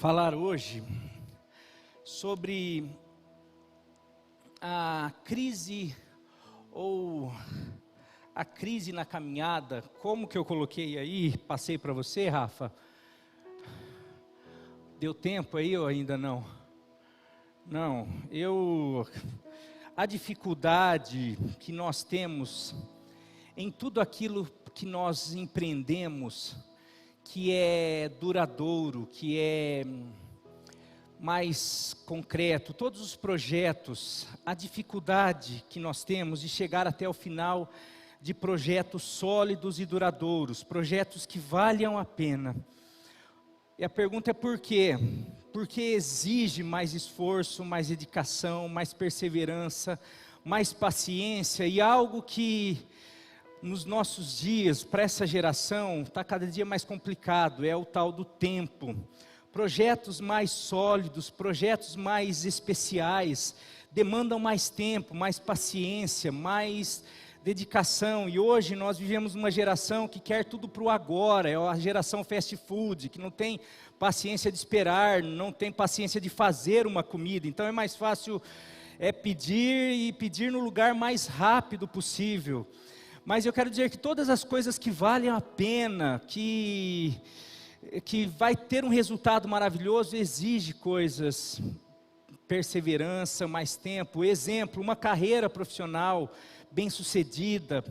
falar hoje sobre a crise ou a crise na caminhada. Como que eu coloquei aí, passei para você, Rafa? Deu tempo aí ou ainda não? Não, a dificuldade que nós temos em tudo aquilo que nós empreendemos, que é duradouro, que é mais concreto, todos os projetos, a dificuldade que nós temos de chegar até o final de projetos sólidos e duradouros, projetos que valham a pena. E a pergunta é por quê? Porque exige mais esforço, mais dedicação, mais perseverança, mais paciência e algo que nos nossos dias, para essa geração, está cada dia mais complicado, é o tal do tempo. Projetos mais sólidos, projetos mais especiais, demandam mais tempo, mais paciência, mais dedicação. E hoje nós vivemos uma geração que quer tudo para o agora, é a geração fast food, que não tem paciência de esperar, não tem paciência de fazer uma comida. Então é mais fácil pedir no lugar mais rápido possível. Mas eu quero dizer que todas as coisas que valem a pena, que vai ter um resultado maravilhoso, exige coisas, perseverança, mais tempo. Exemplo, uma carreira profissional bem-sucedida,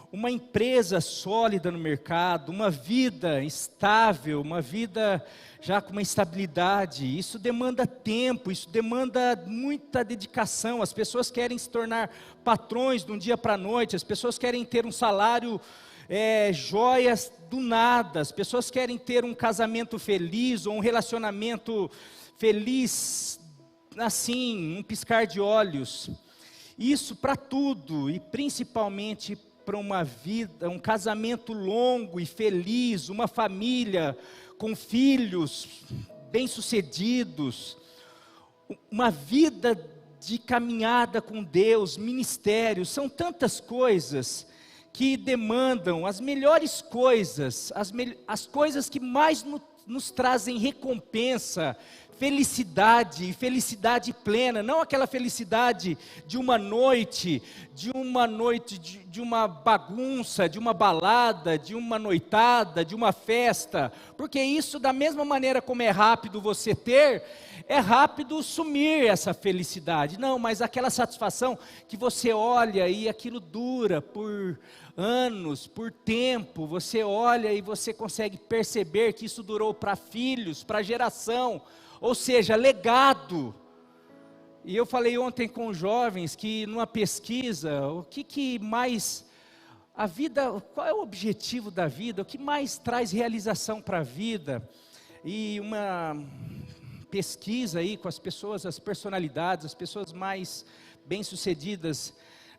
uma empresa sólida no mercado, uma vida estável, uma vida já com uma estabilidade. Isso demanda tempo, isso demanda muita dedicação. As pessoas querem se tornar patrões de um dia para a noite, as pessoas querem ter um salário, joias do nada, as pessoas querem ter um casamento feliz ou um relacionamento feliz, assim, um piscar de olhos. Isso para tudo e principalmente para uma vida, um casamento longo e feliz, uma família com filhos bem-sucedidos, uma vida de caminhada com Deus, ministério, são tantas coisas que demandam as melhores coisas, as coisas que mais nos trazem recompensa, felicidade, felicidade plena, não aquela felicidade de uma noite, de uma bagunça, de uma balada, de uma noitada, de uma festa, porque isso, da mesma maneira como é rápido você ter, é rápido sumir essa felicidade. Não, mas aquela satisfação que você olha e aquilo dura por anos, por tempo, você olha e você consegue perceber que isso durou para filhos, para geração, ou seja, legado. E eu falei ontem com jovens que numa pesquisa, o que mais, a vida, qual é o objetivo da vida, o que mais traz realização para a vida? E uma pesquisa aí com as pessoas, as personalidades, as pessoas mais bem-sucedidas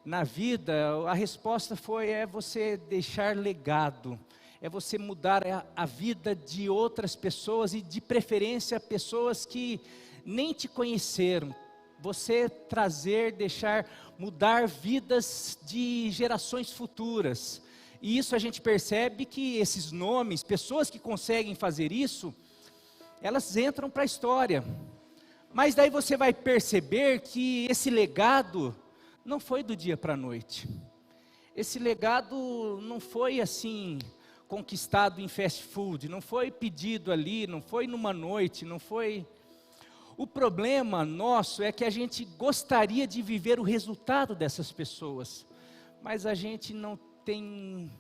na vida, a resposta foi, você deixar legado. É você mudar a vida de outras pessoas e de preferência pessoas que nem te conheceram. Você mudar vidas de gerações futuras. E isso a gente percebe que esses nomes, pessoas que conseguem fazer isso, elas entram para a história. Mas daí você vai perceber que esse legado não foi do dia para a noite. Esse legado não foi assim conquistado em fast food, não foi pedido ali, não foi numa noite, não foi. O problema nosso é que a gente gostaria de viver o resultado dessas pessoas, mas a gente não tem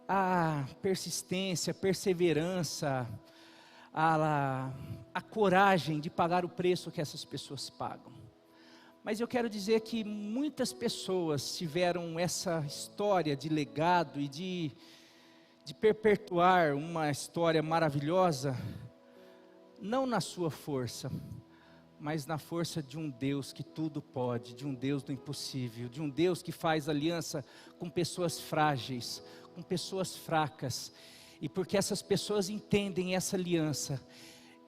a persistência, a perseverança, a coragem de pagar o preço que essas pessoas pagam. Mas eu quero dizer que muitas pessoas tiveram essa história de legado e de perpetuar uma história maravilhosa, não na sua força, mas na força de um Deus que tudo pode, de um Deus do impossível, de um Deus que faz aliança com pessoas frágeis, com pessoas fracas, e porque essas pessoas entendem essa aliança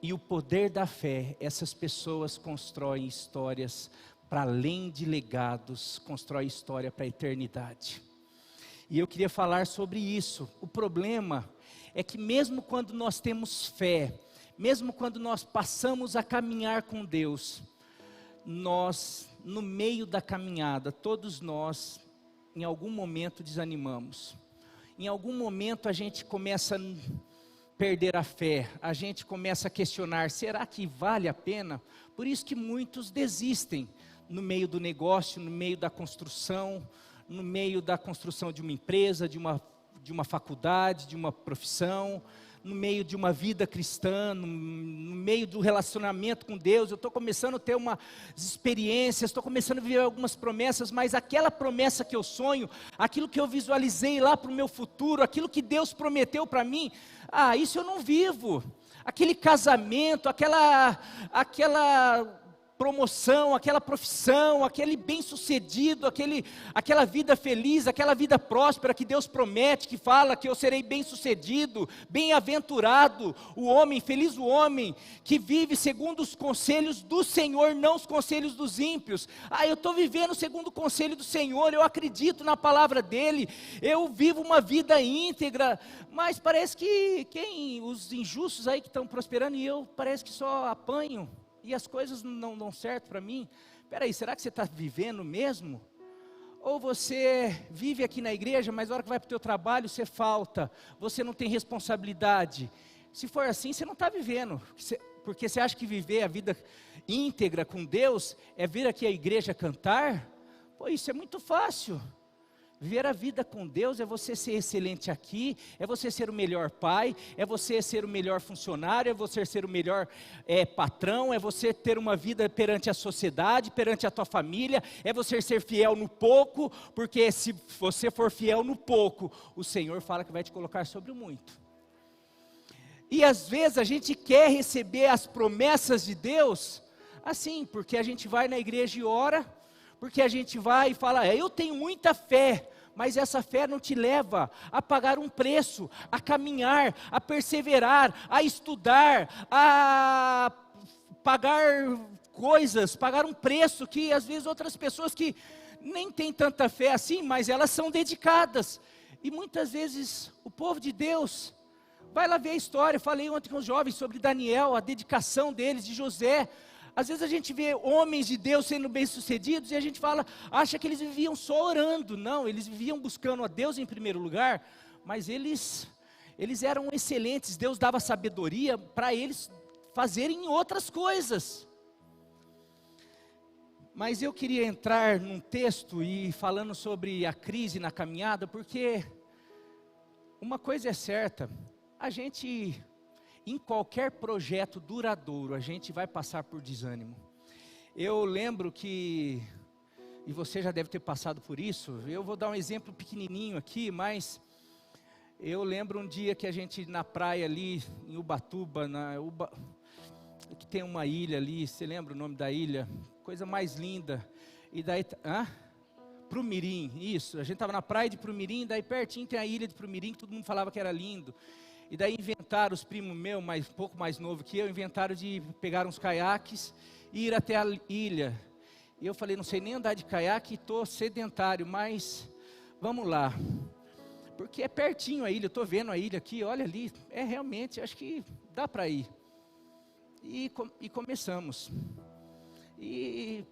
e o poder da fé, essas pessoas constroem histórias para além de legados, constroem história para a eternidade. E eu queria falar sobre isso. O problema é que mesmo quando nós temos fé, mesmo quando nós passamos a caminhar com Deus, nós, no meio da caminhada, todos nós, em algum momento desanimamos. Em algum momento a gente começa a perder a fé, a gente começa a questionar, será que vale a pena? Por isso que muitos desistem no meio do negócio, no meio da construção de uma empresa, de uma faculdade, de uma profissão, no meio de uma vida cristã, no meio do relacionamento com Deus. Eu estou começando a ter umas experiências, estou começando a viver algumas promessas, mas aquela promessa que eu sonho, aquilo que eu visualizei lá para o meu futuro, aquilo que Deus prometeu para mim, isso eu não vivo. Aquele casamento, aquela promoção, aquela profissão, aquele bem-sucedido, aquela vida feliz, aquela vida próspera que Deus promete, que fala que eu serei bem-sucedido, bem-aventurado, feliz o homem que vive segundo os conselhos do Senhor, não os conselhos dos ímpios. Eu estou vivendo segundo o conselho do Senhor, eu acredito na palavra dEle, eu vivo uma vida íntegra, mas parece que os injustos aí que estão prosperando, e eu parece que só apanho, e as coisas não dão certo para mim. Espera aí, será que você está vivendo mesmo? Ou você vive aqui na igreja, mas na hora que vai para o teu trabalho, você falta, você não tem responsabilidade. Se for assim, você não está vivendo, porque você acha que viver a vida íntegra com Deus, é vir aqui à igreja cantar? Isso é muito fácil. Viver a vida com Deus é você ser excelente aqui, é você ser o melhor pai, é você ser o melhor funcionário, é você ser o melhor patrão, é você ter uma vida perante a sociedade, perante a tua família, é você ser fiel no pouco, porque se você for fiel no pouco, o Senhor fala que vai te colocar sobre o muito. E às vezes a gente quer receber as promessas de Deus, assim, porque a gente vai na igreja e ora, porque a gente vai e fala, eu tenho muita fé, mas essa fé não te leva a pagar um preço, a caminhar, a perseverar, a estudar, a pagar coisas, pagar um preço que às vezes outras pessoas que nem têm tanta fé assim, mas elas são dedicadas. E muitas vezes o povo de Deus, vai lá ver a história, falei ontem com os jovens sobre Daniel, a dedicação deles, de José. Às vezes a gente vê homens de Deus sendo bem-sucedidos e a gente acha que eles viviam só orando. Não, eles viviam buscando a Deus em primeiro lugar, mas eles eram excelentes. Deus dava sabedoria para eles fazerem outras coisas. Mas eu queria entrar num texto e falando sobre a crise na caminhada, porque uma coisa é certa, a gente, em qualquer projeto duradouro, a gente vai passar por desânimo. Eu lembro que, e você já deve ter passado por isso, eu vou dar um exemplo pequenininho aqui, mas eu lembro um dia que a gente na praia ali, em Ubatuba, que tem uma ilha ali, você lembra o nome da ilha? Coisa mais linda. E daí, Prumirim, isso, a gente estava na praia de Prumirim, daí pertinho tem a ilha de Prumirim, que todo mundo falava que era lindo. E daí inventaram, os primos meus, um pouco mais novo que eu, inventaram de pegar uns caiaques e ir até a ilha. E eu falei, não sei nem andar de caiaque, estou sedentário, mas vamos lá. Porque é pertinho a ilha, eu estou vendo a ilha aqui, olha ali, realmente, acho que dá para ir. E começamos. E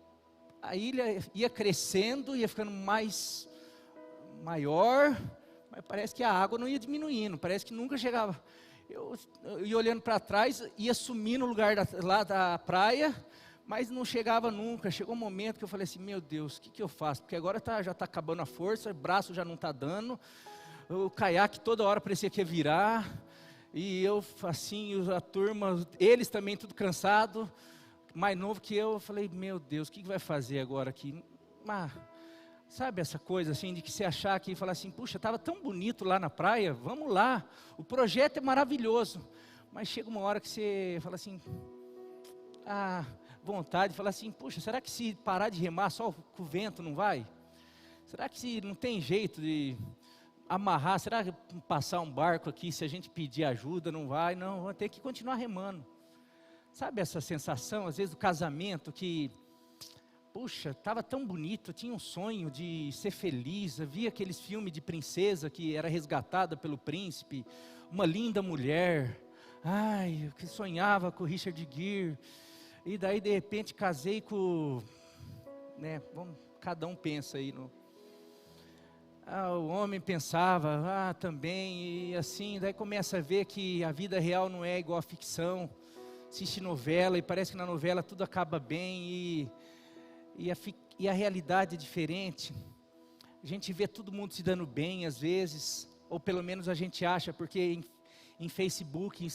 a ilha ia crescendo, ia ficando maior, mas parece que a água não ia diminuindo, parece que nunca chegava. Eu ia olhando para trás, ia sumir no lugar lá da praia, mas não chegava nunca. Chegou um momento que eu falei assim, meu Deus, o que eu faço? Porque agora já está acabando a força, o braço já não está dando, o caiaque toda hora parecia que ia virar, e eu assim, a turma, eles também tudo cansado, mais novo que eu falei, meu Deus, o que vai fazer agora aqui? Sabe essa coisa assim, de que você achar que, falar assim, puxa, estava tão bonito lá na praia, vamos lá, o projeto é maravilhoso, mas chega uma hora que você fala assim, vontade, fala assim, puxa, será que se parar de remar só com o vento não vai? Será que se não tem jeito de amarrar, será que passar um barco aqui, se a gente pedir ajuda, não vai? Não, vou ter que continuar remando. Sabe essa sensação, às vezes, do casamento, que, puxa, estava tão bonito, eu tinha um sonho de ser feliz, eu via aqueles filmes de princesa que era resgatada pelo príncipe, uma linda mulher, Ai, eu que sonhava com o Richard Gere, e daí de repente casei com, né, cada um pensa aí no... o homem pensava, também, e assim, daí começa a ver que a vida real não é igual a ficção, assiste novela, e parece que na novela tudo acaba bem, e a realidade é diferente. A gente vê todo mundo se dando bem às vezes, ou pelo menos a gente acha, porque em Facebook,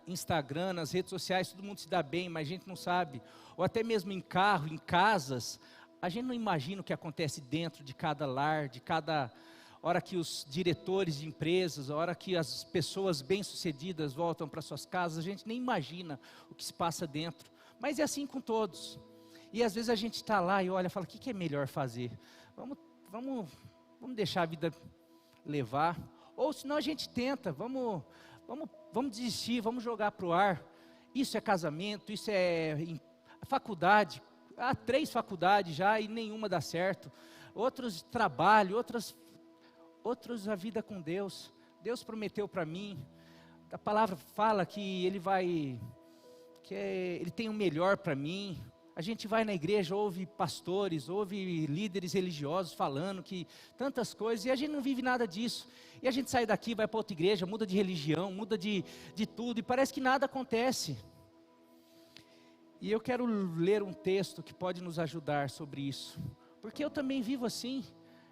Instagram, nas redes sociais, todo mundo se dá bem, mas a gente não sabe, ou até mesmo em carro, em casas, a gente não imagina o que acontece dentro de cada lar, de cada hora que os diretores de empresas, a hora que as pessoas bem-sucedidas voltam para suas casas, a gente nem imagina o que se passa dentro, mas é assim com todos. E às vezes a gente está lá e olha e fala, o que é melhor fazer? Vamos deixar a vida levar, ou senão a gente tenta, vamos desistir, vamos jogar para o ar. Isso é casamento, isso é faculdade, há 3 faculdades já e nenhuma dá certo, outros trabalho, outros a vida com Deus. Deus prometeu para mim, a palavra fala que Ele tem o melhor para mim. A gente vai na igreja, ouve pastores, ouve líderes religiosos falando que tantas coisas, e a gente não vive nada disso, e a gente sai daqui, vai para outra igreja, muda de religião, muda de tudo, e parece que nada acontece. E eu quero ler um texto que pode nos ajudar sobre isso, porque eu também vivo assim.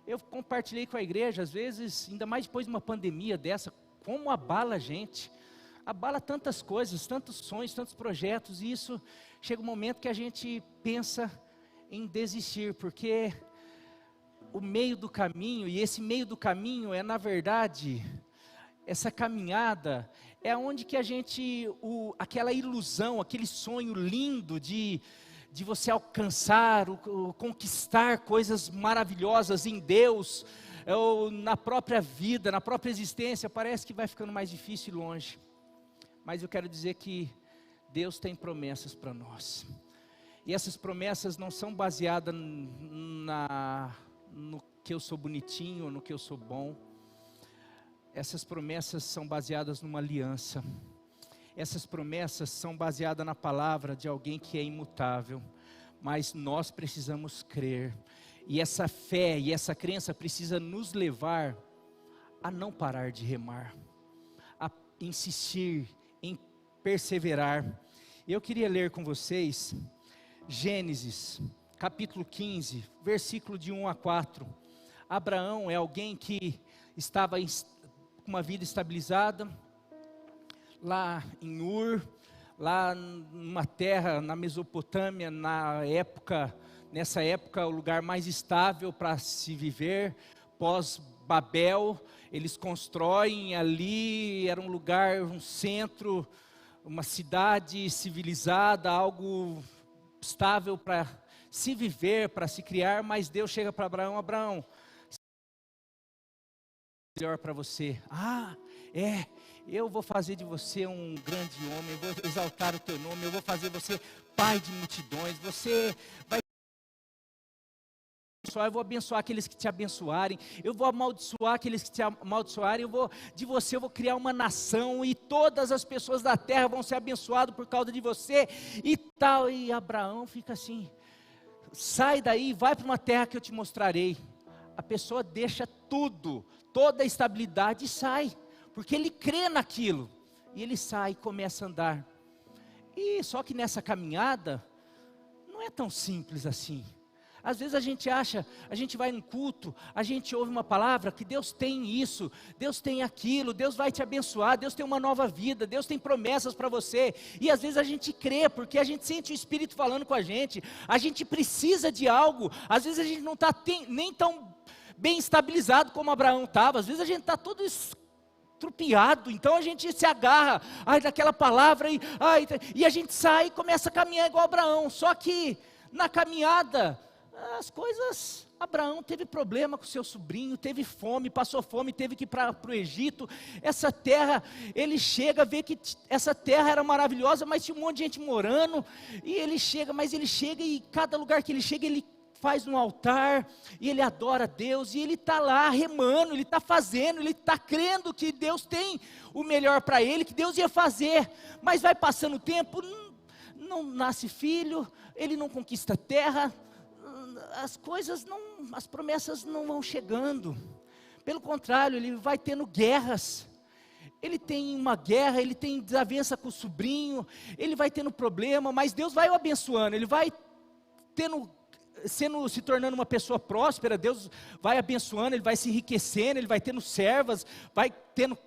Eu compartilhei com a igreja, às vezes, ainda mais depois de uma pandemia dessa, como abala a gente, abala tantas coisas, tantos sonhos, tantos projetos, e isso chega um momento que a gente pensa em desistir, porque o meio do caminho, e esse meio do caminho é na verdade, essa caminhada, é onde que a gente, aquela ilusão, aquele sonho lindo de você alcançar, conquistar coisas maravilhosas em Deus, ou na própria vida, na própria existência, parece que vai ficando mais difícil e longe. Mas eu quero dizer que Deus tem promessas para nós, e essas promessas não são baseadas no que eu sou bonitinho, no que eu sou bom. Essas promessas são baseadas numa aliança. Essas promessas são baseadas na palavra de alguém que é imutável, mas nós precisamos crer, e essa fé e essa crença precisa nos levar a não parar de remar, a insistir, em perseverar. Eu queria ler com vocês Gênesis capítulo 15, versículo de 1 a 4. Abraão é alguém que estava com uma vida estabilizada lá em Ur, lá numa terra na Mesopotâmia, nessa época o lugar mais estável para se viver, pós-Babel. Eles constroem ali, era um lugar, um centro, uma cidade civilizada, algo estável para se viver, para se criar. Mas Deus chega para Abraão, melhor para você. Eu vou fazer de você um grande homem, eu vou exaltar o teu nome, eu vou fazer você pai de multidões, você vai abençoar, eu vou abençoar aqueles que te abençoarem, eu vou amaldiçoar aqueles que te amaldiçoarem, de você eu vou criar uma nação, e todas as pessoas da terra vão ser abençoadas por causa de você, e tal. E Abraão fica assim, sai daí, vai para uma terra que eu te mostrarei. A pessoa deixa tudo, toda a estabilidade, e sai, porque ele crê naquilo, e ele sai e começa a andar. E só que nessa caminhada, não é tão simples assim. Às vezes a gente vai num culto, a gente ouve uma palavra que Deus tem isso, Deus tem aquilo, Deus vai te abençoar, Deus tem uma nova vida, Deus tem promessas para você, e às vezes a gente crê, porque a gente sente o Espírito falando com a gente precisa de algo. Às vezes a gente não está nem tão bem estabilizado como Abraão estava, às vezes a gente está todo estrupiado, então a gente se agarra daquela palavra, e a gente sai e começa a caminhar igual Abraão. Só que na caminhada, as coisas, Abraão teve problema com seu sobrinho, teve fome, passou fome, teve que ir para o Egito. Essa terra, ele chega, vê que essa terra era maravilhosa, mas tinha um monte de gente morando, e ele chega e cada lugar que ele chega, ele faz um altar, e ele adora a Deus, e ele está lá remando, ele está fazendo, ele está crendo que Deus tem o melhor para ele, que Deus ia fazer, mas vai passando o tempo, não nasce filho, ele não conquista terra, as promessas não vão chegando, pelo contrário, ele vai tendo guerras, ele tem uma guerra, ele tem desavença com o sobrinho, ele vai tendo problema, mas Deus vai o abençoando, ele vai se tornando uma pessoa próspera, Deus vai abençoando, ele vai se enriquecendo, ele vai tendo servas, vai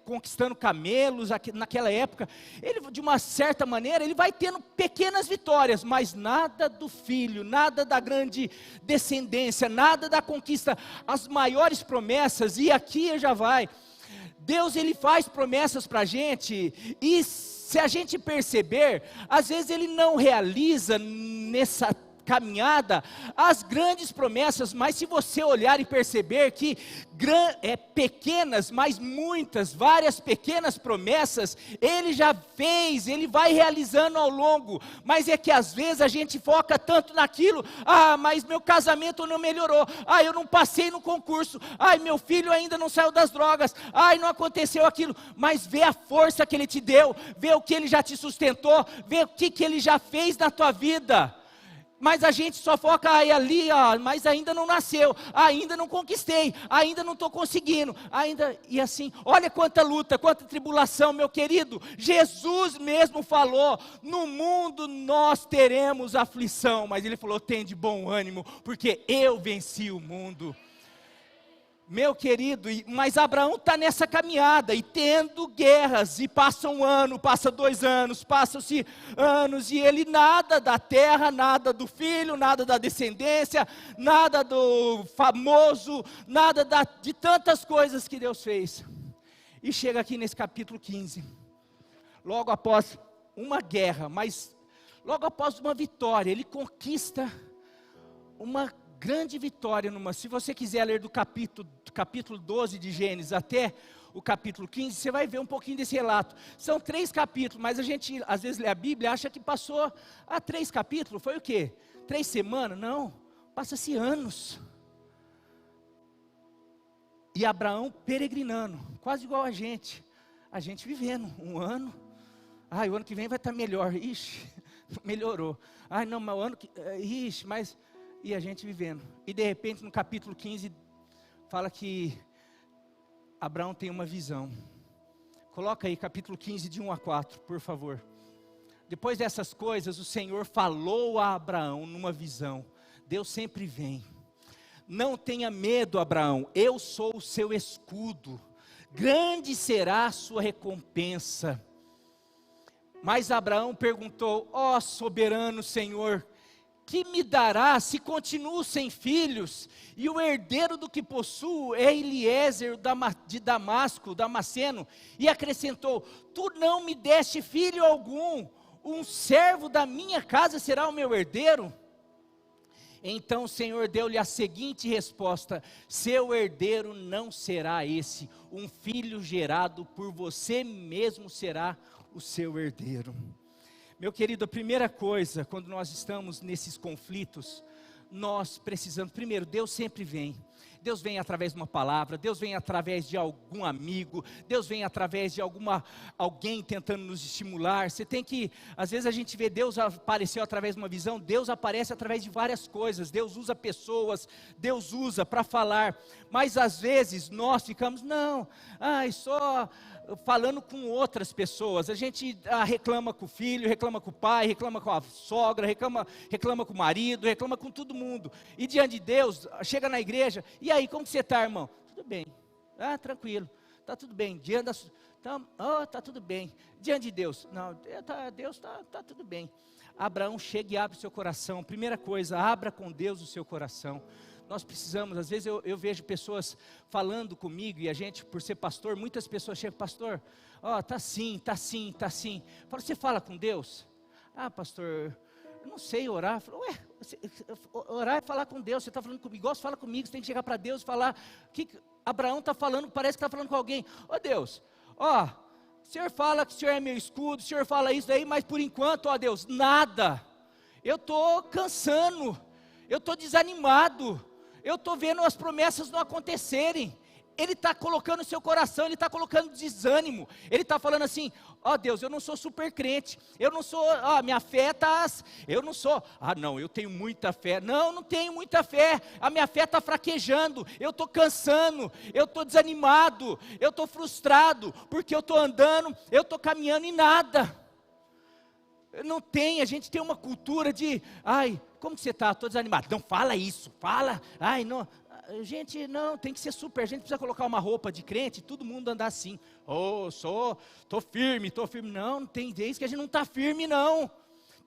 conquistando camelos, naquela época, ele de uma certa maneira, ele vai tendo pequenas vitórias, mas nada do filho, nada da grande descendência, nada da conquista, as maiores promessas, e aqui já vai, Deus ele faz promessas para a gente, e se a gente perceber, às vezes ele não realiza nessa caminhada as grandes promessas, mas se você olhar e perceber que pequenas, mas várias pequenas promessas, ele já fez, ele vai realizando ao longo, mas é que às vezes a gente foca tanto naquilo, mas meu casamento não melhorou, eu não passei no concurso, meu filho ainda não saiu das drogas, não aconteceu aquilo, mas vê a força que ele te deu, vê o que ele já te sustentou, vê o que ele já fez na tua vida. Mas a gente só foca ali, mas ainda não nasceu, ainda não conquistei, ainda não estou conseguindo, e assim, olha quanta luta, quanta tribulação, meu querido, Jesus mesmo falou, no mundo nós teremos aflição, mas ele falou, tem de bom ânimo, porque eu venci o mundo. Meu querido, mas Abraão está nessa caminhada, e tendo guerras, e passa um ano, passa 2 anos, passam-se anos, e ele nada da terra, nada do filho, nada da descendência, nada do famoso, nada de tantas coisas que Deus fez. E chega aqui nesse capítulo 15, logo após uma guerra, mas logo após uma vitória, ele conquista uma grande vitória, se você quiser ler do capítulo 12 de Gênesis até o capítulo 15, você vai ver um pouquinho desse relato. São 3 capítulos, mas a gente às vezes lê a Bíblia e acha que passou 3 capítulos, foi o quê? 3 semanas? Não, passa-se anos. E Abraão peregrinando, quase igual a gente vivendo um ano, o ano que vem vai estar melhor, melhorou, não, mas o ano que, mas... E a gente vivendo, e de repente no capítulo 15, fala que Abraão tem uma visão. Coloca aí capítulo 15 de 1 a 4, por favor. Depois dessas coisas, o Senhor falou a Abraão numa visão. Deus sempre vem. Não tenha medo, Abraão, eu sou o seu escudo, grande será a sua recompensa. Mas Abraão perguntou, soberano Senhor, que me dará se continuo sem filhos, e o herdeiro do que possuo é Eliezer de Damasco, Damasceno, e acrescentou, tu não me deste filho algum, um servo da minha casa será o meu herdeiro? Então o Senhor deu-lhe a seguinte resposta, seu herdeiro não será esse, um filho gerado por você mesmo será o seu herdeiro. Meu querido, a primeira coisa, quando nós estamos nesses conflitos, nós precisamos, primeiro, Deus sempre vem. Deus vem através de uma palavra, Deus vem através de algum amigo, Deus vem através de alguém tentando nos estimular. Você tem que, às vezes a gente vê Deus apareceu através de uma visão, Deus aparece através de várias coisas, Deus usa pessoas, Deus usa para falar, mas às vezes nós ficamos, só falando com outras pessoas, a gente reclama com o filho, reclama com o pai, reclama com a sogra, reclama com o marido, reclama com todo mundo, e diante de Deus, chega na igreja, e aí, como que você está, irmão? Tudo bem, tranquilo, está tudo bem, está tudo bem, diante de Deus, não, Deus está tudo bem. Abraão chega e abre o seu coração, primeira coisa, abra com Deus o seu coração. Nós precisamos, às vezes eu vejo pessoas falando comigo, e a gente, por ser pastor, muitas pessoas chegam, pastor, está assim. Fala, você fala com Deus? Pastor, eu não sei orar. Falo, orar é falar com Deus, você está falando comigo, igual você fala comigo, você tem que chegar para Deus e falar, o que Abraão está falando, parece que está falando com alguém. Deus, o Senhor fala que o Senhor é meu escudo, o Senhor fala isso daí, mas por enquanto, Deus, nada, eu estou cansando, eu estou desanimado, eu estou vendo as promessas não acontecerem. Ele está colocando no seu coração, ele está colocando desânimo, ele está falando assim: ó Deus, eu não sou super crente, eu não sou, minha fé está, eu não sou, não, eu tenho muita fé, não tenho muita fé, a minha fé está fraquejando, eu estou cansando, eu estou desanimado, eu estou frustrado, porque eu estou andando, eu estou caminhando e nada. Não tem, a gente tem uma cultura de, como que você está? Estou desanimado. Não, fala isso, fala, não. Gente, não, tem que ser super, a gente precisa colocar uma roupa de crente, todo mundo andar assim, estou firme, não, tem vez que a gente não está firme não,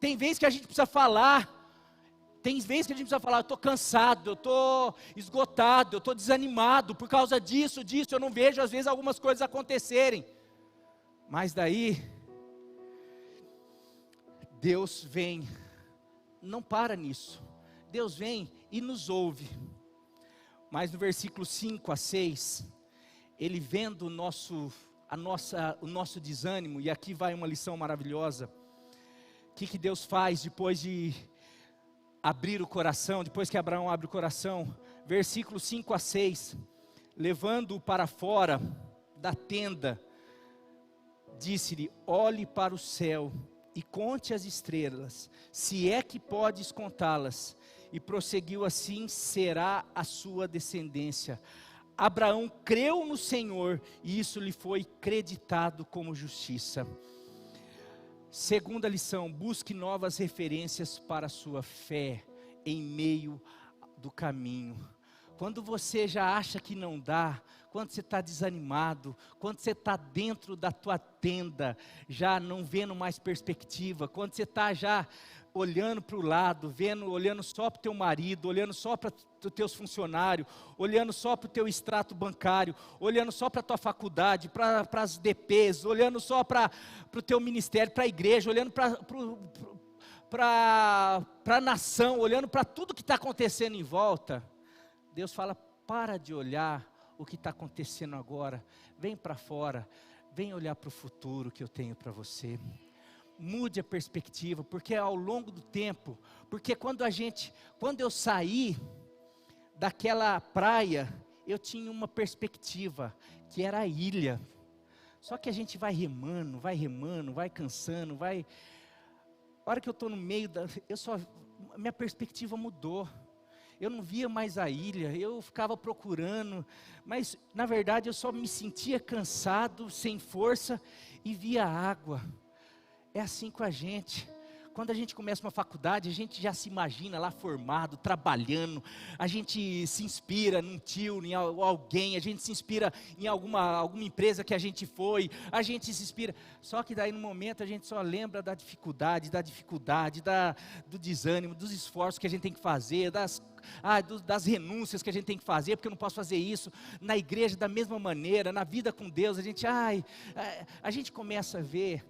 tem vez que a gente precisa falar, eu estou cansado, eu estou esgotado, eu estou desanimado, por causa disso, eu não vejo às vezes algumas coisas acontecerem, mas daí, Deus vem, não para nisso, Deus vem e nos ouve. Mas no versículo 5 a 6, ele vendo o nosso desânimo, e aqui vai uma lição maravilhosa, o que Deus faz depois de abrir o coração, depois que Abraão abre o coração, versículo 5 a 6, levando-o para fora da tenda, disse-lhe: olhe para o céu e conte as estrelas, se é que podes contá-las. E prosseguiu assim: será a sua descendência. Abraão creu no Senhor, e isso lhe foi creditado como justiça. Segunda lição: busque novas referências para a sua fé, em meio do caminho. Quando você já acha que não dá, quando você está desanimado, quando você está dentro da tua tenda, já não vendo mais perspectiva, quando você está já olhando para o lado, olhando só para o teu marido, olhando só para os teus funcionários, olhando só para o teu extrato bancário, olhando só para a tua faculdade, para as DPs, olhando só para o teu ministério, para a igreja, olhando para a nação, olhando para tudo que está acontecendo em volta, Deus fala: para de olhar o que está acontecendo agora, vem para fora, vem olhar para o futuro que eu tenho para você. Mude a perspectiva, porque ao longo do tempo, porque quando eu saí daquela praia, eu tinha uma perspectiva, que era a ilha, só que a gente vai remando, vai cansando, a hora que eu estou no meio, minha perspectiva mudou, eu não via mais a ilha, eu ficava procurando, mas na verdade eu só me sentia cansado, sem força, e via água. É assim com a gente, quando a gente começa uma faculdade, a gente já se imagina lá formado, trabalhando, a gente se inspira num tio, em alguém, a gente se inspira em alguma empresa que a gente foi, a gente se inspira, só que daí no momento a gente só lembra da dificuldade, do desânimo, dos esforços que a gente tem que fazer, das renúncias que a gente tem que fazer, porque eu não posso fazer isso, na igreja da mesma maneira, na vida com Deus, a gente começa a ver.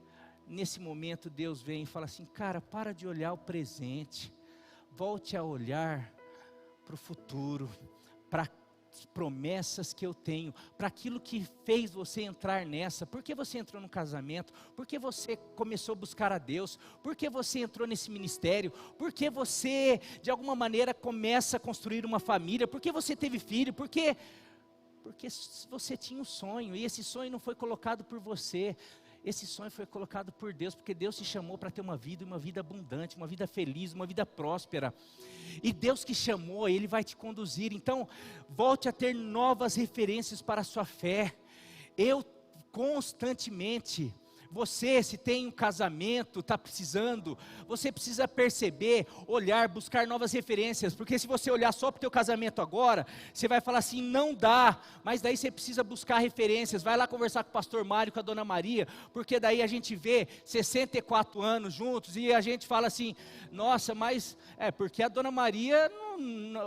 Nesse momento Deus vem e fala assim: cara, para de olhar o presente, volte a olhar para o futuro, para as promessas que eu tenho, para aquilo que fez você entrar nessa. Por que você entrou no casamento? Por que você começou a buscar a Deus? Por que você entrou nesse ministério? Por que você de alguma maneira começa a construir uma família? Por que você teve filho? Porque você tinha um sonho, e esse sonho não foi colocado por você, esse sonho foi colocado por Deus, porque Deus te chamou para ter uma vida abundante, uma vida feliz, uma vida próspera, e Deus que chamou, Ele vai te conduzir. Então, volte a ter novas referências para a sua fé. Eu constantemente, você se tem um casamento, está precisando, você precisa perceber, olhar, buscar novas referências, porque se você olhar só para o teu casamento agora, você vai falar assim: não dá, mas daí você precisa buscar referências, vai lá conversar com o pastor Mário, com a dona Maria, porque daí a gente vê 64 anos juntos, e a gente fala assim: nossa, mas porque a dona Maria,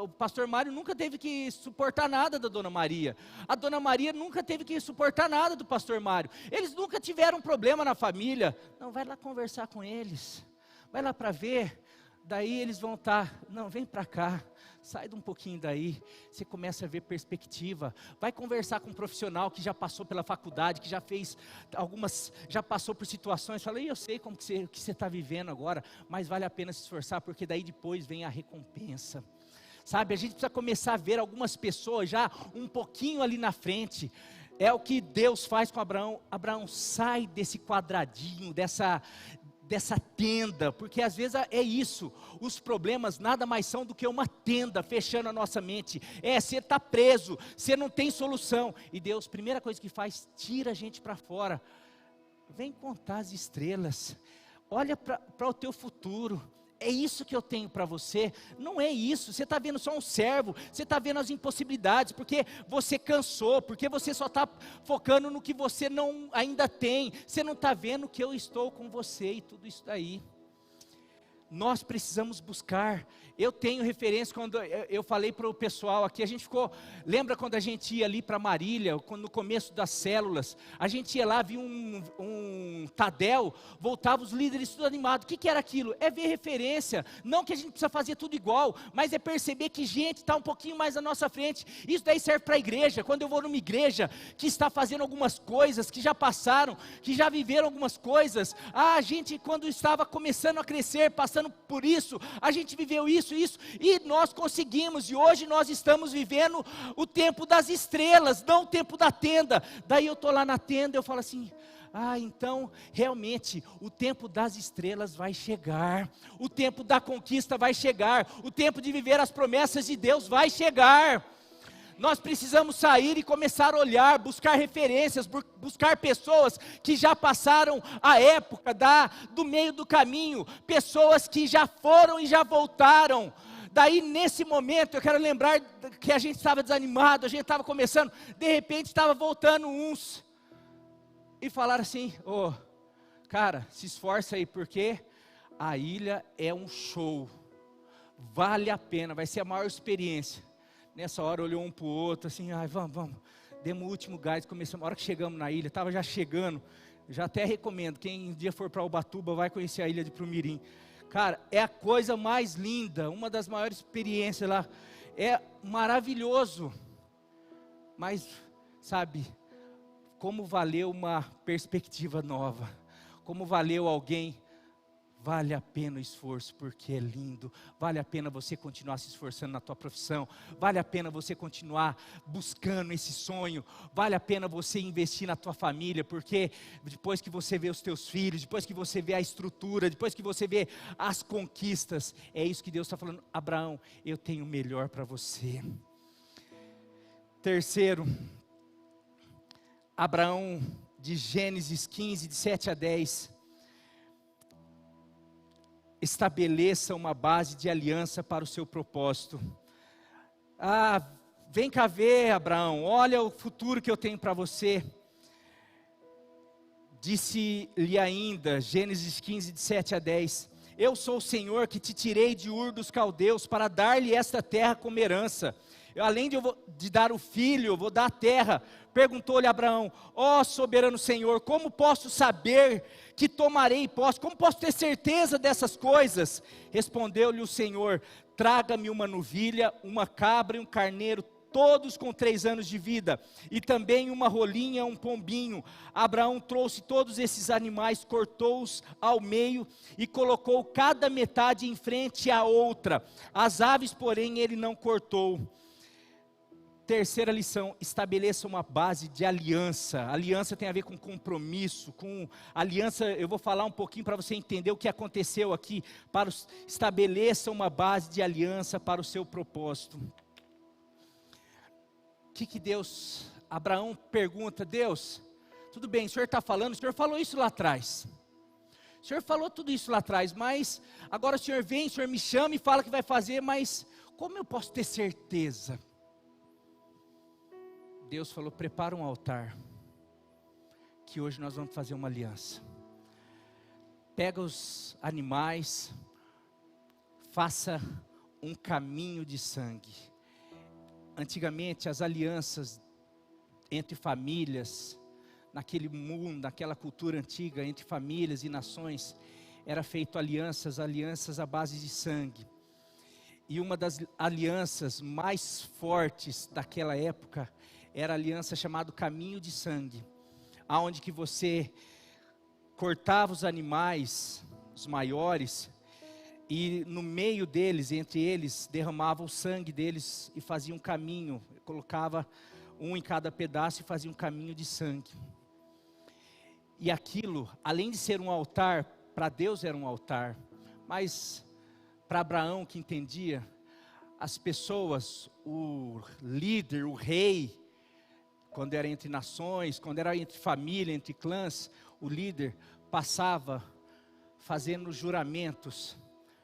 o pastor Mário nunca teve que suportar nada da dona Maria, a dona Maria nunca teve que suportar nada do pastor Mário, eles nunca tiveram problema na família. Não, vai lá conversar com eles, vai lá para ver daí eles vão estar, não, vem para cá, sai de um pouquinho daí, você começa a ver perspectiva, vai conversar com um profissional que já passou pela faculdade, que já fez já passou por situações, fala, eu sei como que você está vivendo agora, mas vale a pena se esforçar, porque daí depois vem a recompensa. Sabe, a gente precisa começar a ver algumas pessoas já um pouquinho ali na frente. É o que Deus faz com Abraão. Abraão sai desse quadradinho, dessa tenda, porque às vezes é isso, os problemas nada mais são do que uma tenda fechando a nossa mente. Você está preso, você não tem solução, e Deus, primeira coisa que faz, tira a gente para fora, vem contar as estrelas, olha para o teu futuro. É isso que eu tenho para você, não é isso, você está vendo só um servo, você está vendo as impossibilidades, porque você cansou, porque você só está focando no que você não ainda tem, você não está vendo que eu estou com você e tudo isso daí. Nós precisamos buscar. Eu tenho referência, quando eu falei para o pessoal aqui, a gente ficou, lembra quando a gente ia ali para Marília, no começo das células, a gente ia lá, via um Tadel, voltava os líderes tudo animados. O que era aquilo? É ver referência, não que a gente precisa fazer tudo igual, mas é perceber que gente está um pouquinho mais à nossa frente. Isso daí serve para a igreja. Quando eu vou numa igreja que está fazendo algumas coisas, que já passaram, que já viveram algumas coisas, a gente quando estava começando a crescer, passando por isso, a gente viveu isso, e nós conseguimos, e hoje nós estamos vivendo o tempo das estrelas, não o tempo da tenda. Daí eu estou lá na tenda, eu falo assim, então realmente o tempo das estrelas vai chegar, o tempo da conquista vai chegar, o tempo de viver as promessas de Deus vai chegar. Nós precisamos sair e começar a olhar, buscar referências, buscar pessoas que já passaram a época do meio do caminho, pessoas que já foram e já voltaram. Daí nesse momento eu quero lembrar que a gente estava desanimado, a gente estava começando, de repente estava voltando uns, e falaram assim, cara, se esforça aí, porque a ilha é um show, vale a pena, vai ser a maior experiência. Nessa hora olhou um para o outro, assim, vamos, demos o último gás, começamos, a hora que chegamos na ilha, estava já chegando, já até recomendo, quem um dia for para Ubatuba, vai conhecer a ilha de Prumirim. Cara, é a coisa mais linda, uma das maiores experiências lá, é maravilhoso, mas, sabe, como valeu uma perspectiva nova, como valeu alguém. Vale a pena o esforço, porque é lindo. Vale a pena você continuar se esforçando na tua profissão. Vale a pena você continuar buscando esse sonho. Vale a pena você investir na tua família, porque depois que você vê os teus filhos, depois que você vê a estrutura, depois que você vê as conquistas, é isso que Deus está falando. Abraão, eu tenho o melhor para você. Terceiro, Abraão, de Gênesis 15, de 7 a 10, estabeleça uma base de aliança para o seu propósito. Vem cá ver, Abraão, olha o futuro que eu tenho para você. Disse-lhe ainda, Gênesis 15, de 7 a 10, eu sou o Senhor que te tirei de Ur dos Caldeus para dar-lhe esta terra como herança. Além de dar o filho, eu vou dar a terra. Perguntou-lhe Abraão, soberano Senhor, como posso saber que tomarei posse? Como posso ter certeza dessas coisas? Respondeu-lhe o Senhor, traga-me uma novilha, uma cabra e um carneiro, todos com 3 anos de vida, e também uma rolinha, um pombinho. Abraão trouxe todos esses animais, cortou-os ao meio e colocou cada metade em frente à outra. As aves, porém, ele não cortou. Terceira lição, estabeleça uma base de aliança. Aliança tem a ver com compromisso, com aliança, eu vou falar um pouquinho para você entender o que aconteceu aqui. Estabeleça uma base de aliança para o seu propósito. O que Deus, Abraão pergunta, Deus, tudo bem, o Senhor está falando, o Senhor falou isso lá atrás. O Senhor falou tudo isso lá atrás, mas agora o Senhor vem, o Senhor me chama e fala que vai fazer, mas como eu posso ter certeza? Deus falou, prepara um altar, que hoje nós vamos fazer uma aliança. Pega os animais, faça um caminho de sangue. Antigamente as alianças entre famílias, naquele mundo, naquela cultura antiga, entre famílias e nações, era feito alianças à base de sangue. E uma das alianças mais fortes daquela época era a aliança chamada Caminho de Sangue, aonde que você cortava os animais, os maiores, e no meio deles, entre eles, derramava o sangue deles e fazia um caminho, colocava um em cada pedaço e fazia um caminho de sangue. E aquilo, além de ser um altar, para Deus era um altar, mas para Abraão que entendia, as pessoas, o líder, o rei, quando era entre nações, quando era entre família, entre clãs, o líder passava fazendo juramentos,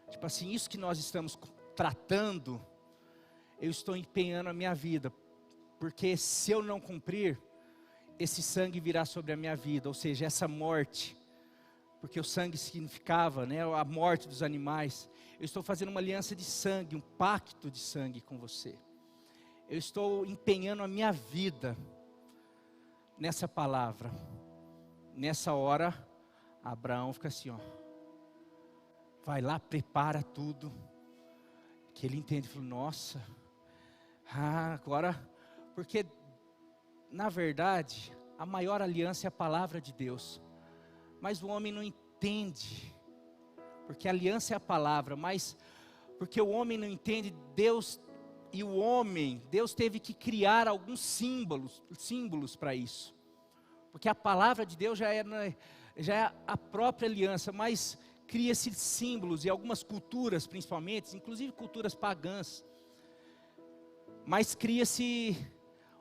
tipo assim, isso que nós estamos tratando, eu estou empenhando a minha vida, porque se eu não cumprir, esse sangue virá sobre a minha vida, ou seja, essa morte, porque o sangue significava, né, a morte dos animais. Eu estou fazendo uma aliança de sangue, um pacto de sangue com você. Eu estou empenhando a minha vida nessa palavra. Nessa hora, Abraão fica assim, ó, vai lá, prepara tudo, que ele entende, falou, nossa, agora, porque na verdade, a maior aliança é a palavra de Deus, mas o homem não entende, porque a aliança é a palavra, mas porque o homem não entende Deus, e o homem, Deus teve que criar alguns símbolos para isso, porque a palavra de Deus já é a própria aliança, mas cria-se símbolos, e algumas culturas principalmente, inclusive culturas pagãs, mas cria-se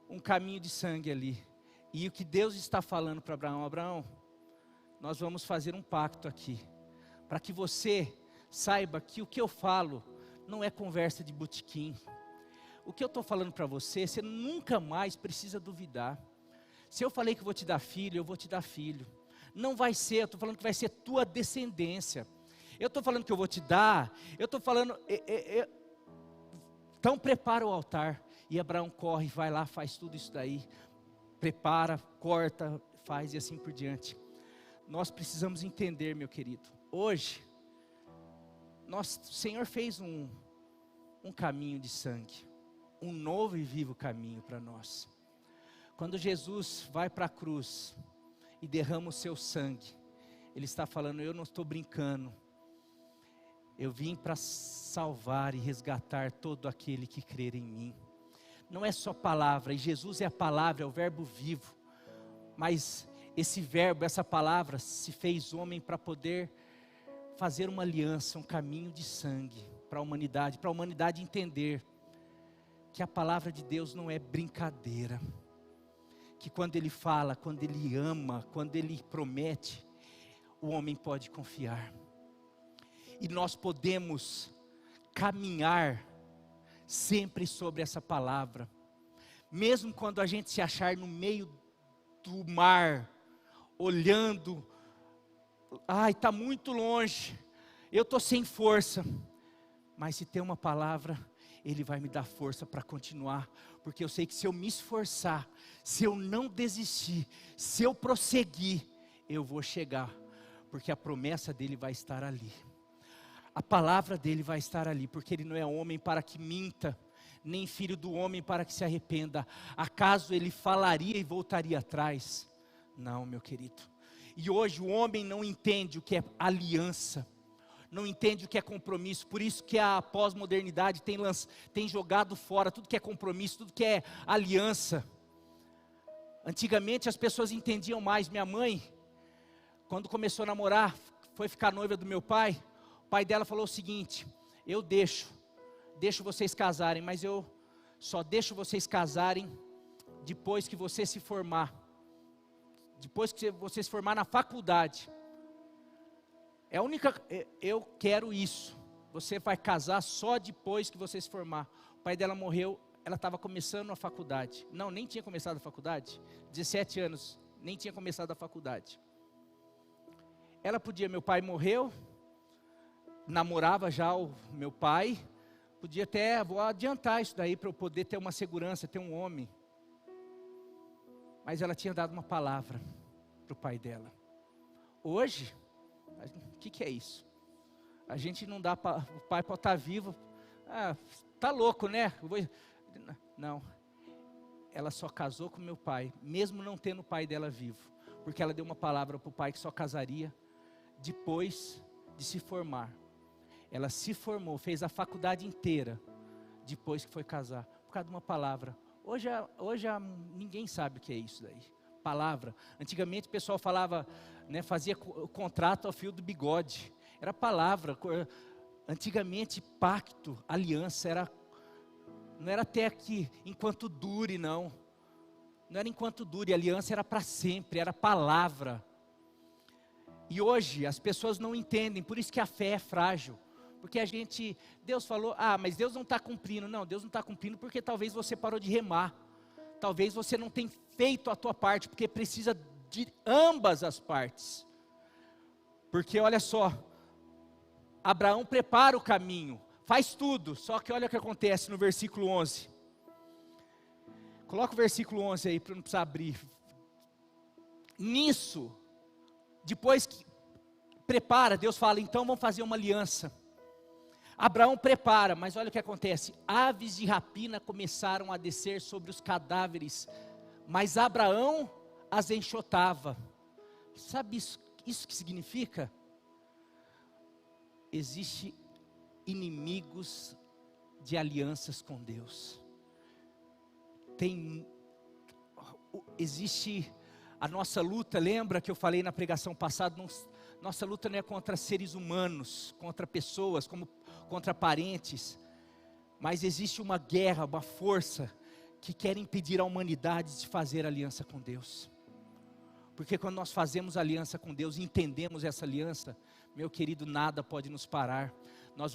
um caminho de sangue ali, e o que Deus está falando para Abraão, Abraão, nós vamos fazer um pacto aqui, para que você saiba que o que eu falo, não é conversa de botequim, o que eu estou falando para você, você nunca mais precisa duvidar, se eu falei que vou te dar filho, eu vou te dar filho, não vai ser, eu estou falando que vai ser tua descendência, eu estou falando que eu vou te dar, eu estou falando, então prepara o altar, e Abraão corre, vai lá, faz tudo isso daí, prepara, corta, faz e assim por diante. Nós precisamos entender, meu querido, hoje, o Senhor fez um caminho de sangue, um novo e vivo caminho para nós. Quando Jesus vai para a cruz e derrama o seu sangue, Ele está falando, eu não estou brincando, eu vim para salvar e resgatar todo aquele que crer em mim. Não é só palavra, e Jesus é a palavra, é o verbo vivo, mas esse verbo, essa palavra se fez homem para poder fazer uma aliança, um caminho de sangue para a humanidade entender que a palavra de Deus não é brincadeira, que quando Ele fala, quando Ele ama, quando Ele promete, o homem pode confiar, e nós podemos caminhar sempre sobre essa palavra, mesmo quando a gente se achar no meio do mar, olhando, está muito longe, eu estou sem força, mas se tem uma palavra, Ele vai me dar força para continuar, porque eu sei que se eu me esforçar, se eu não desistir, se eu prosseguir, eu vou chegar, porque a promessa dEle vai estar ali, a palavra dEle vai estar ali, porque Ele não é homem para que minta, nem filho do homem para que se arrependa, acaso Ele falaria e voltaria atrás? Não, meu querido, e hoje o homem não entende o que é aliança, não entende o que é compromisso, por isso que a pós-modernidade tem jogado fora tudo que é compromisso, tudo que é aliança. Antigamente as pessoas entendiam mais. Minha mãe, quando começou a namorar, foi ficar noiva do meu pai, o pai dela falou o seguinte, eu deixo vocês casarem, mas eu só deixo vocês casarem depois que você se formar, depois que você se formar na faculdade. Eu quero isso, você vai casar só depois que você se formar. O pai dela morreu, ela estava começando a faculdade, não, nem tinha começado a faculdade, 17 anos, nem tinha começado a faculdade. Meu pai morreu, namorava já o meu pai, podia até, vou adiantar isso daí para eu poder ter uma segurança, ter um homem. Mas ela tinha dado uma palavra para o pai dela. Hoje, que é isso? A gente não dá para o pai pode estar vivo. Tá louco, né? Não. Ela só casou com meu pai, mesmo não tendo o pai dela vivo, porque ela deu uma palavra para o pai que só casaria depois de se formar. Ela se formou, fez a faculdade inteira, depois que foi casar, por causa de uma palavra. Hoje ninguém sabe o que é isso daí, palavra. Antigamente o pessoal falava, né, fazia contrato ao fio do bigode, era palavra. Antigamente pacto, aliança, não era até aqui, enquanto dure, não era enquanto dure, aliança era para sempre, era palavra. E hoje as pessoas não entendem, por isso que a fé é frágil, porque Deus falou, mas Deus não está cumprindo. Não, Deus não está cumprindo porque talvez você parou de remar, talvez você não tenha feito a tua parte, porque precisa de ambas as partes. Porque olha só, Abraão prepara o caminho, faz tudo, só que olha o que acontece no versículo 11. Coloca o versículo 11 aí, para não precisar abrir. Nisso, depois que prepara, Deus fala, então vamos fazer uma aliança. Abraão prepara, mas olha o que acontece. Aves de rapina começaram a descer sobre os cadáveres, mas Abraão as enxotava. Sabe isso que significa? Existem inimigos de alianças com Deus. Existe a nossa luta, lembra que eu falei na pregação passada, nossa luta não é contra seres humanos, contra pessoas, contra parentes, mas existe uma guerra, uma força, que quer impedir a humanidade de fazer aliança com Deus. Porque quando nós fazemos aliança com Deus, entendemos essa aliança, meu querido, nada pode nos parar. Nós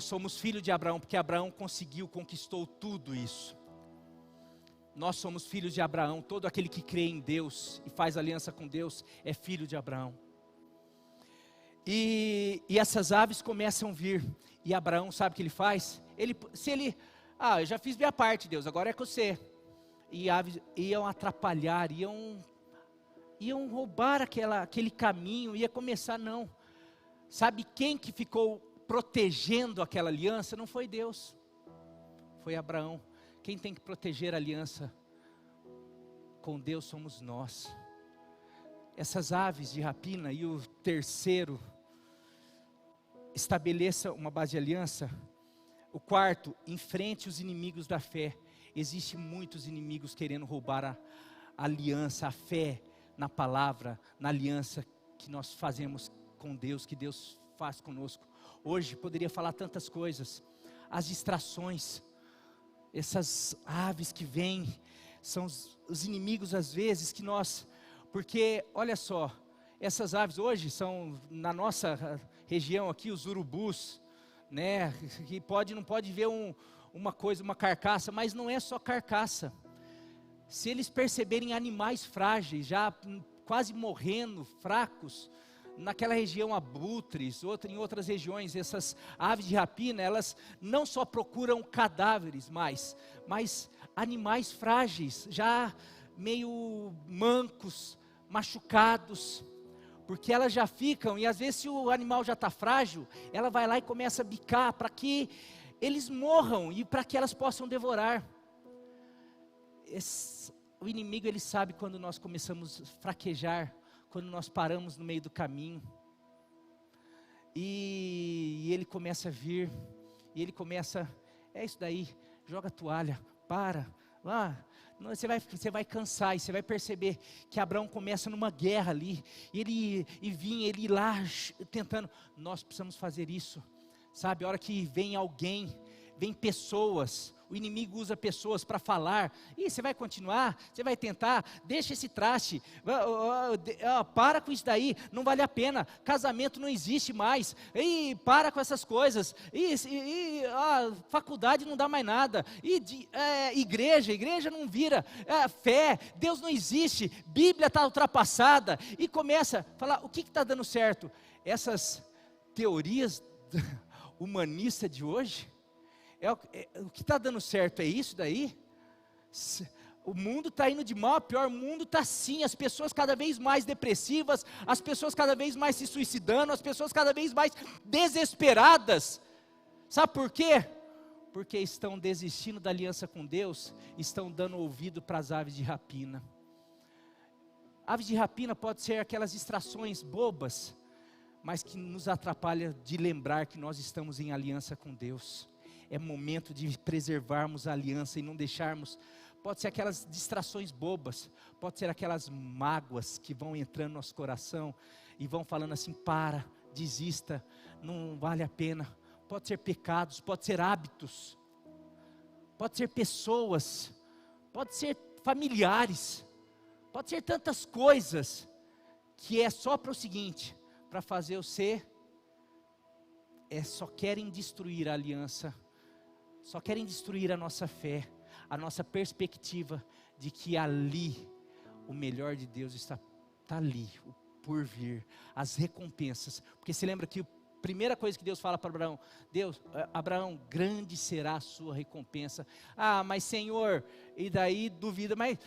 somos filhos de Abraão, porque Abraão conquistou tudo isso. Nós somos filhos de Abraão, todo aquele que crê em Deus e faz aliança com Deus, é filho de Abraão. E essas aves começam a vir, e Abraão sabe o que ele faz? Eu já fiz minha parte, Deus, agora é com você. E aves iam atrapalhar, iam roubar aquele caminho, ia começar, não. Sabe quem que ficou protegendo aquela aliança? Não foi Deus, foi Abraão. Quem tem que proteger a aliança com Deus somos nós. Essas aves de rapina, e o terceiro, estabeleça uma base de aliança. O quarto, enfrente os inimigos da fé. Existem muitos inimigos querendo roubar a aliança, a fé na palavra, na aliança que nós fazemos com Deus, que Deus faz conosco. Hoje poderia falar tantas coisas, as distrações, essas aves que vêm, são os inimigos às vezes que porque olha só, essas aves hoje são na nossa região aqui, os urubus, né, que não pode ver uma carcaça, mas não é só carcaça. Se eles perceberem animais frágeis, já quase morrendo, fracos, naquela região abutres, em outras regiões, essas aves de rapina, elas não só procuram cadáveres mas animais frágeis, já meio mancos, machucados, porque elas já ficam, e às vezes se o animal já está frágil, ela vai lá e começa a bicar, para que eles morram, e para que elas possam devorar. O inimigo, ele sabe quando nós começamos a fraquejar, quando nós paramos no meio do caminho, e ele começa a vir, e ele começa, é isso daí, joga a toalha, você vai cansar, e você vai perceber que Abraão começa numa guerra ali, ele ir lá tentando. Nós precisamos fazer isso, sabe, a hora que vem alguém, vem pessoas, o inimigo usa pessoas para falar, você vai continuar, você vai tentar, deixa esse traste, para com isso daí, não vale a pena, casamento não existe mais, para com essas coisas, faculdade não dá mais nada, igreja não vira, fé, Deus não existe, Bíblia está ultrapassada, e começa a falar, o que está dando certo? Essas teorias humanistas de hoje, o que está dando certo é isso daí? O mundo está indo de mal a pior, o mundo está assim, as pessoas cada vez mais depressivas, as pessoas cada vez mais se suicidando, as pessoas cada vez mais desesperadas. Sabe por quê? Porque estão desistindo da aliança com Deus, estão dando ouvido para as aves de rapina. Aves de rapina pode ser aquelas distrações bobas, mas que nos atrapalha de lembrar que nós estamos em aliança com Deus. É momento de preservarmos a aliança e não deixarmos. Pode ser aquelas distrações bobas, pode ser aquelas mágoas que vão entrando no nosso coração e vão falando assim: para, desista, não vale a pena. Pode ser pecados, pode ser hábitos, pode ser pessoas, pode ser familiares, pode ser tantas coisas, que é só para o seguinte, para fazer você, só querem destruir a aliança, só querem destruir a nossa fé, a nossa perspectiva de que ali, o melhor de Deus está ali, o por vir, as recompensas. Porque se lembra que a primeira coisa que Deus fala para Abraão: Abraão, grande será a sua recompensa. Ah, mas Senhor, e daí duvida, mas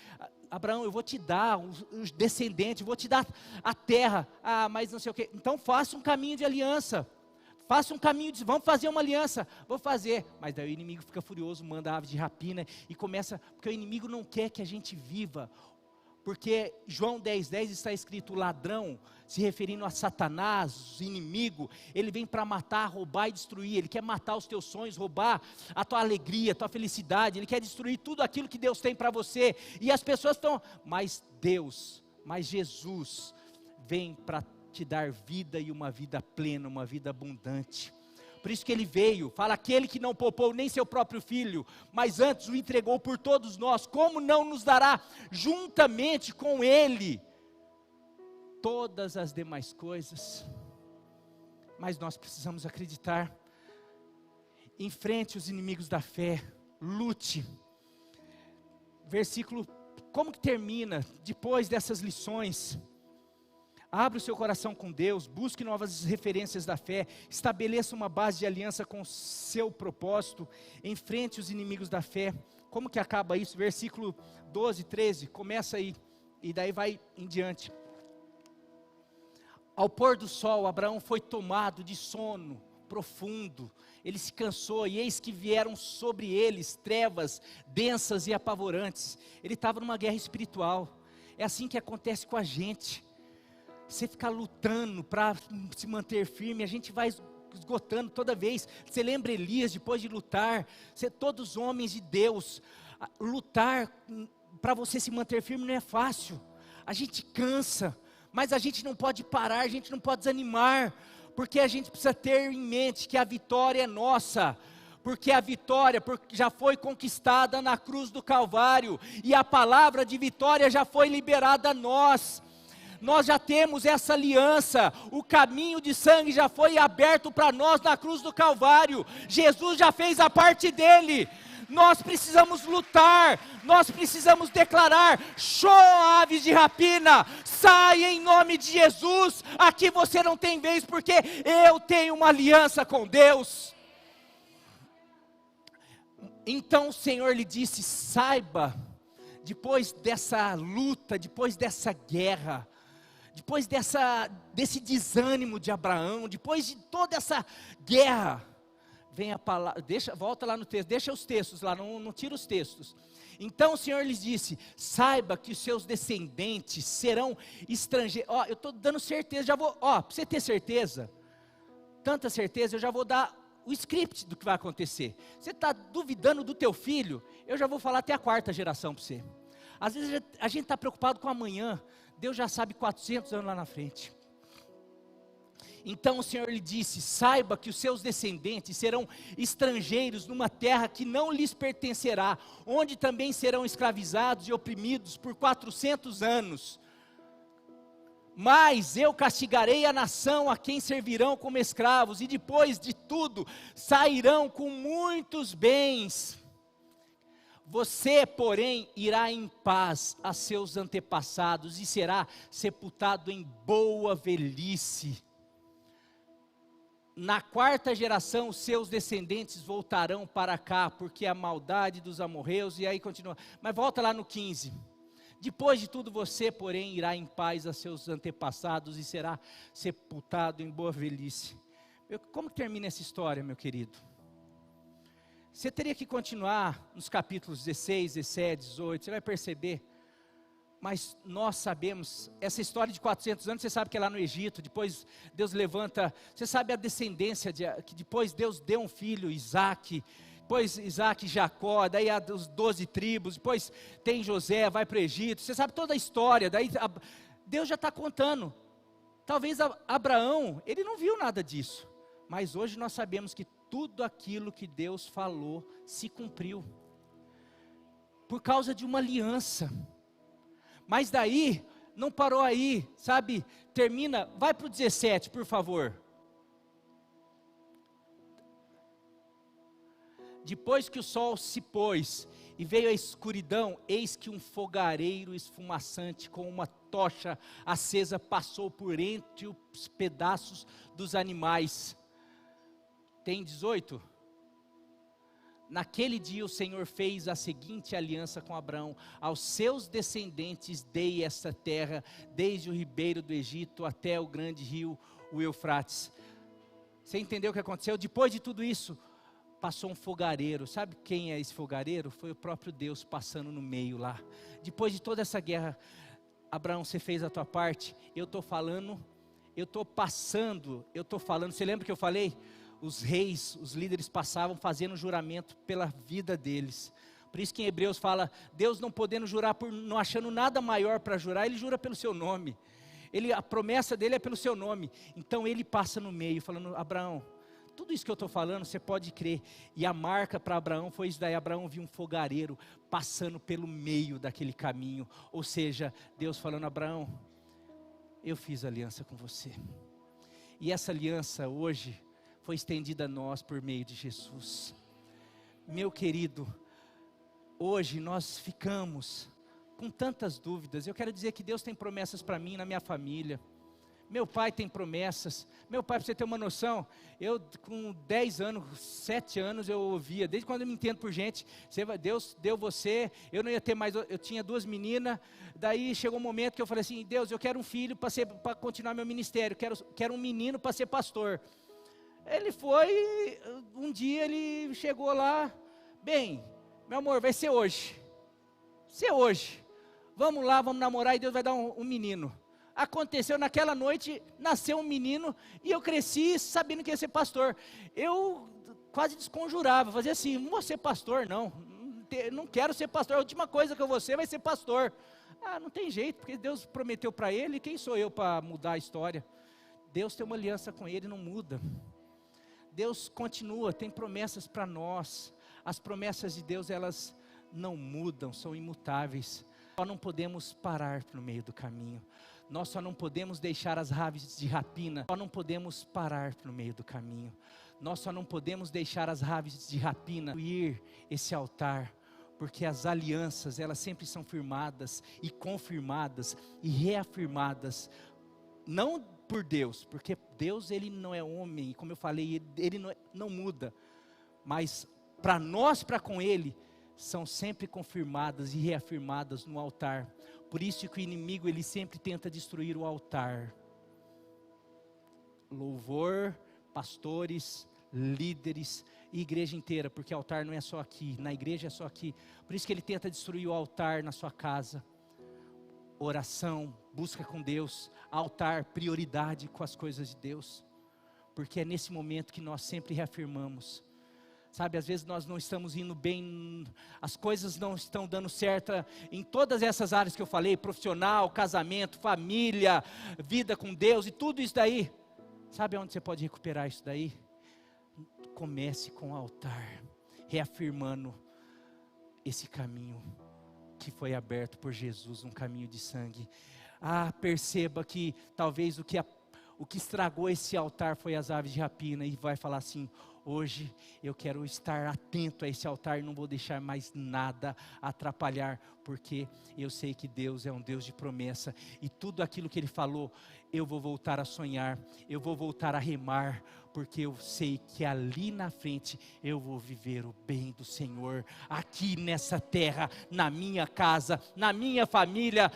Abraão, eu vou te dar os descendentes, vou te dar a terra. Ah, mas não sei o que. Então faça um caminho de aliança. Faça um caminho, vamos fazer uma aliança, vou fazer. Mas daí o inimigo fica furioso, manda a ave de rapina e começa, porque o inimigo não quer que a gente viva. Porque João 10:10 está escrito: o ladrão, se referindo a Satanás, o inimigo, ele vem para matar, roubar e destruir. Ele quer matar os teus sonhos, roubar a tua alegria, a tua felicidade. Ele quer destruir tudo aquilo que Deus tem para você. E as pessoas estão, mas Deus, mas Jesus vem para te dar vida e uma vida plena, uma vida abundante. Por isso que ele veio, fala: aquele que não poupou nem seu próprio filho, mas antes o entregou por todos nós, como não nos dará juntamente com ele todas as demais coisas? Mas nós precisamos acreditar. Enfrente os inimigos da fé, lute. Versículo, como que termina depois dessas lições? Abra o seu coração com Deus, busque novas referências da fé, estabeleça uma base de aliança com o seu propósito, enfrente os inimigos da fé. Como que acaba isso? Versículo 12, 13, começa aí, e daí vai em diante. Ao pôr do sol, Abraão foi tomado de sono profundo, ele se cansou, e eis que vieram sobre eles trevas densas e apavorantes. Ele estava numa guerra espiritual. É assim que acontece com a gente. Você ficar lutando para se manter firme, a gente vai esgotando toda vez. Você lembra Elias, depois de lutar, todos homens de Deus, lutar para você se manter firme não é fácil. A gente cansa, mas a gente não pode parar, a gente não pode desanimar, porque a gente precisa ter em mente que a vitória é nossa. Porque a vitória já foi conquistada na cruz do Calvário, e a palavra de vitória já foi liberada a nós. Nós já temos essa aliança, o caminho de sangue já foi aberto para nós na cruz do Calvário. Jesus já fez a parte dele. Nós precisamos lutar, nós precisamos declarar: show, aves de rapina, sai em nome de Jesus, aqui você não tem vez, porque eu tenho uma aliança com Deus. Então o Senhor lhe disse: saiba, depois dessa luta, depois dessa guerra, depois desse desânimo de Abraão, depois de toda essa guerra, vem a palavra, volta lá no texto, deixa os textos lá, não tira os textos. Então o Senhor lhes disse: saiba que os seus descendentes serão estrangeiros. Eu estou dando certeza, para você ter certeza, tanta certeza, eu já vou dar o script do que vai acontecer. Você está duvidando do teu filho, eu já vou falar até a 4ª geração para você. Às vezes a gente está preocupado com amanhã, Deus já sabe 400 anos lá na frente. Então o Senhor lhe disse: saiba que os seus descendentes serão estrangeiros numa terra que não lhes pertencerá, onde também serão escravizados e oprimidos por 400 anos. Mas eu castigarei a nação a quem servirão como escravos, e depois de tudo sairão com muitos bens. Você, porém, irá em paz a seus antepassados e será sepultado em boa velhice. na quarta geração, seus descendentes voltarão para cá, porque a maldade dos amorreus, e aí continua. Mas volta lá no 15. Depois de tudo você, porém, irá em paz a seus antepassados e será sepultado em boa velhice. Como termina essa história, meu querido? Você teria que continuar nos capítulos 16, 17, 18, você vai perceber. Mas nós sabemos, essa história de 400 anos, você sabe que é lá no Egito, depois Deus levanta, você sabe a descendência, que depois Deus deu um filho, Isaac, depois Isaac e Jacó, daí há os 12 tribos, depois tem José, vai para o Egito, você sabe toda a história, daí Deus já está contando. Talvez Abraão, ele não viu nada disso, mas hoje nós sabemos que tudo aquilo que Deus falou se cumpriu, por causa de uma aliança. Mas daí, não parou aí, sabe, termina, vai para o 17, por favor. Depois que o sol se pôs e veio a escuridão, eis que um fogareiro esfumaçante com uma tocha acesa passou por entre os pedaços dos animais. Tem 18? Naquele dia o Senhor fez a seguinte aliança com Abraão: aos seus descendentes dei esta terra, desde o ribeiro do Egito até o grande rio, o Eufrates. Você entendeu o que aconteceu? Depois de tudo isso, passou um fogareiro. Sabe quem é esse fogareiro? Foi o próprio Deus passando no meio lá. Depois de toda essa guerra, Abraão, você fez a tua parte. Eu estou falando, você lembra que eu falei? Os reis, os líderes passavam fazendo juramento pela vida deles. Por isso que em Hebreus fala, Deus não podendo jurar, não achando nada maior para jurar, Ele jura pelo seu nome. A promessa dele é pelo seu nome. Então ele passa no meio, falando: Abraão, tudo isso que eu estou falando, você pode crer. E a marca para Abraão foi isso daí. Abraão viu um fogareiro passando pelo meio daquele caminho. Ou seja, Deus falando: Abraão, eu fiz aliança com você. E essa aliança hoje foi estendida a nós por meio de Jesus. Meu querido, hoje nós ficamos com tantas dúvidas. Eu quero dizer que Deus tem promessas para mim e na minha família. Meu pai tem promessas. Meu pai, para você ter uma noção, eu com 10 anos, 7 anos eu ouvia, desde quando eu me entendo por gente, Deus deu você, eu não ia ter mais, eu tinha 2 meninas, daí chegou um momento que eu falei assim: Deus, eu quero um filho para continuar meu ministério, quero um menino para ser pastor. Ele foi, um dia ele chegou lá: bem, meu amor, vai ser hoje, vamos lá, vamos namorar e Deus vai dar um menino. Aconteceu naquela noite, nasceu um menino e eu cresci sabendo que ia ser pastor. Eu quase desconjurava, fazia assim: não vou ser pastor não quero ser pastor, a última coisa que eu vou ser vai ser pastor. Não tem jeito, porque Deus prometeu para ele, quem sou eu para mudar a história? Deus tem uma aliança com ele, não muda. Deus continua, tem promessas para nós. As promessas de Deus, elas não mudam, são imutáveis. Nós não podemos parar no meio do caminho. Nós só não podemos deixar as aves de rapina. Nós não podemos parar no meio do caminho. Nós só não podemos deixar as aves de rapina ir esse altar. Porque as alianças, elas sempre são firmadas e confirmadas e reafirmadas. Não por Deus, porque Deus, Ele não é homem, como eu falei, Ele não muda, mas para nós, para com Ele, são sempre confirmadas e reafirmadas no altar. Por isso que o inimigo, ele sempre tenta destruir o altar. Louvor, pastores, líderes e igreja inteira, porque altar não é só aqui, na igreja é só aqui. Por isso que ele tenta destruir o altar na sua casa. Oração, busca com Deus, altar, prioridade com as coisas de Deus, porque é nesse momento que nós sempre reafirmamos. Sabe, às vezes nós não estamos indo bem, as coisas não estão dando certo em todas essas áreas que eu falei: profissional, casamento, família, vida com Deus e tudo isso daí. Sabe onde você pode recuperar isso daí? Comece com o altar, reafirmando esse caminho que foi aberto por Jesus, um caminho de sangue. Perceba que talvez o que estragou esse altar foi as aves de rapina, e vai falar assim: hoje eu quero estar atento a esse altar e não vou deixar mais nada atrapalhar, porque eu sei que Deus é um Deus de promessa, e tudo aquilo que Ele falou, eu vou voltar a sonhar, eu vou voltar a remar, porque eu sei que ali na frente eu vou viver o bem do Senhor, aqui nessa terra, na minha casa, na minha família,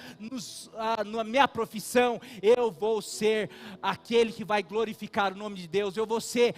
na minha profissão, eu vou ser aquele que vai glorificar o nome de Deus, eu vou ser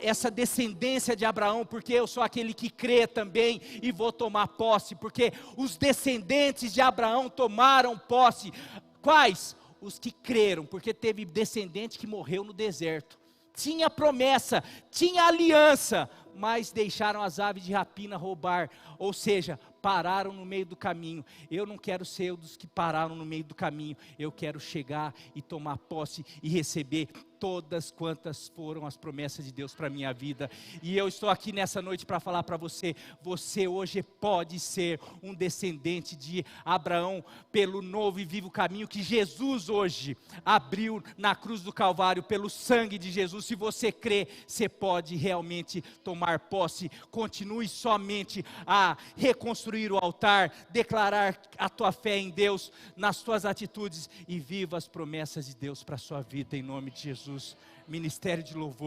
essa descendência de Abraão, porque eu sou aquele que crê também, e vou tomar posse, porque os descendentes de Abraão tomaram posse. Quais? Os que creram, porque teve descendente que morreu no deserto, tinha promessa, tinha aliança, mas deixaram as aves de rapina roubar, ou seja, pararam no meio do caminho. Eu não quero ser um dos que pararam no meio do caminho, eu quero chegar e tomar posse e receber todas quantas foram as promessas de Deus para a minha vida. E eu estou aqui nessa noite para falar para você, você hoje pode ser um descendente de Abraão, pelo novo e vivo caminho que Jesus hoje abriu na cruz do Calvário, pelo sangue de Jesus. Se você crê, você pode realmente tomar posse. Continue somente a reconstruir o altar, declarar a tua fé em Deus, nas tuas atitudes, e viva as promessas de Deus para a sua vida, em nome de Jesus. Ministério de louvor.